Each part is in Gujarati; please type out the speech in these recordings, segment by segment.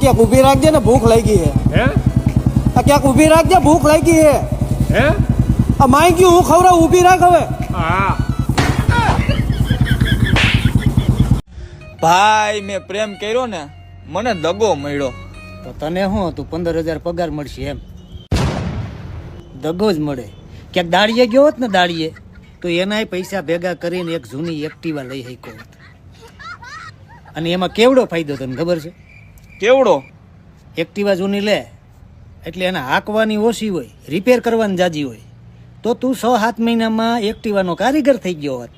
ક્યાંક ઊભી રાખજે ને, ભૂખ લાગી હે. આ ક્યાંક ઊભી રાખજે, ભૂખ લાગી હે. આ માઈ ગયું, હું ખવડાવું, ઊભી રાખ હવે. ભાઈ મેં પ્રેમ કર્યો ને, મને દગો મળ્યો. તો તને શું હતું 15,000 પગાર મળશે એમ? દગો જ મળે. ક્યાંક દાળીએ ગયો હોત ને, દાળીએ તો એનાય પૈસા ભેગા કરીને એક જૂની એક્ટિવા લઈ શક્યો હોત. અને એમાં કેવડો ફાયદો તને ખબર છે? કેવડો? એક્ટિવા જૂની લે એટલે એને હાંકવાની ઓછી હોય, રિપેર કરવાની જાજી હોય. તો તું 6-7 મહિનામાં એક્ટિવાનો કારીગર થઈ ગયો હોત.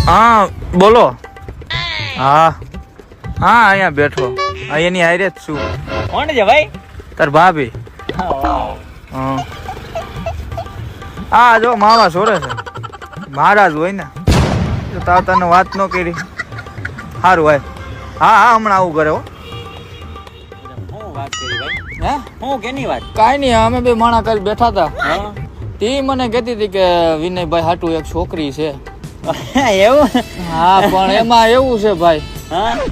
હા બોલો. હા હા અહીંયા બેઠો, એની હારે જ છું. કોણ છે ભાઈ? તાર ભાભી. હા જો માવા છોડે છે, મારા જ હોય ને. તાર તને વાત ન કરી. સારું ભાઈ. હા હા હમણાં આવું કરે. હો હું વાત કરી ભાઈ? હે હું કેની વાત? કાંઈ નહીં, અમે બે માણા કરી બેઠા હતા. તે મને કહેતી હતી કે વિનયભાઈ હાટુ એક છોકરી છે. એવું? હા પણ એમાં એવું છે ભાઈ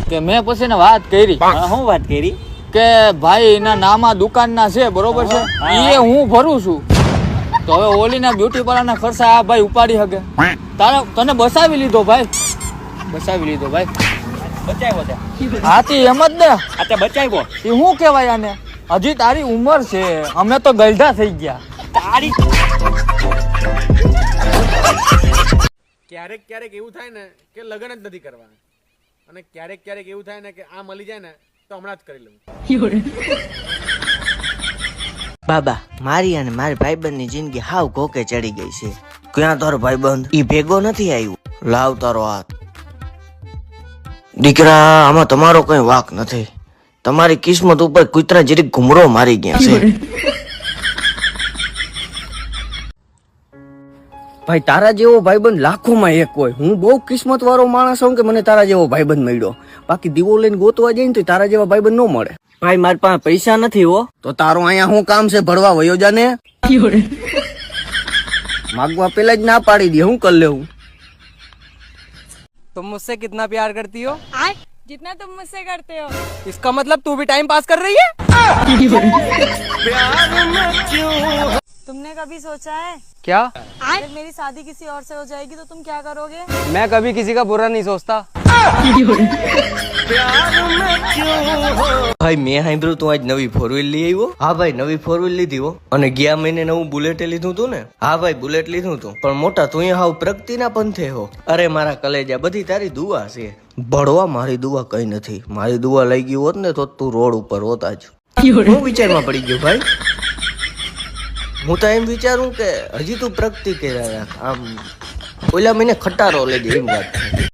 કે મેં પછી એને વાત કરી. હું વાત કરી કે ભાઈ એના નામા દુકાનના છે, બરોબર છે, એ હું ભરું છું. તો હવે ઓલીના બ્યુટી પાર્લરના ખર્ચા આ ભાઈ ઉપાડી શકે. તને બસાવી લીધો ભાઈ, બસાવી લીધો ભાઈ. બચાવ્યો તે? હાથી એમ જ ને. આ તે બચાવ્યો. એ શું કહેવાય આને? હજી તારી ઉંમર છે, અમે તો ગલઢા થઈ ગયા. તારી ક્યારેક ક્યારેક એવું થાય ને કે લગ્ન જ નથી કરવા, અને ક્યારેક ક્યારેક એવું થાય ને કે આ મળી જાય ને તો હમણાં જ કરી લઉં. બાબા, મારી અને મારી ભાઈબંધની જિંદગી હાવ કોકે ચડી ગઈ છે. ક્યાં તારો ભાઈબંધ? ઈ ભેગો નથી આવ્યો. લાવ તારો હાથ. દીકરા, આમાં તમારો કઈ વાંક નથી. તમારી કિસ્મત ઉપર કૂતરા જરીક ઘુમરો મારી ગયા છે. ભાઈ, તારા જેવો ભાઈબંધ લાખોમાં એક હોય. હું બહુ કિસ્મત વાળો માણસ છું કે મને તારા જેવો ભાઈબંધ મળ્યો. બાકી દીવો લઈને ગોતવા જાય ને તો તારા જેવા ભાઈબંધ ન મળે. ભાઈ, મારી પાસે પૈસા નથી હો. તો તારો અહીંયા શું કામ છે? ભરવા વયો જાને. માગવા પેલા જ ના પાડી દે, હું कर लेऊं? तुम मुझसे कितना प्यार करती हो? जितना तुम मुझसे करते हो। इसका मतलब तू भी टाइम पास कर रही है? तुमने कभी सोचा है क्या? अगर मेरी शादी किसी और से हो जाएगी तो तुम क्या करोगे? मैं कभी किसी का बुरा नहीं सोचता. ભાઈ, મેં સાંભળ્યું તું આજ નવી 4 વ્હીલ લઈ આવ્યો. હા ભાઈ, નવી 4 વ્હીલ લીધી હો. અને ગયા મહિને નવું બુલેટ લીધું તું ને? હા ભાઈ, બુલેટ લીધું તું. પણ મોટા તું હાવ પ્રગતિના પંથે હો. અરે મારા કલેજા, બધી તારી દુઆ છે. ભણવા મારી દુઆ કઈ નથી. મારી દુઆ લઈ ગયું હોત ને તો તું રોડ ઉપર હોત આજ. હું વિચારમાં પડી ગયો ભાઈ. હું તો એમ વિચારું કે હજી તું પ્રગતિ કર્યા આમ ઓલા મહિને ખટારો લેજે એમ વાત.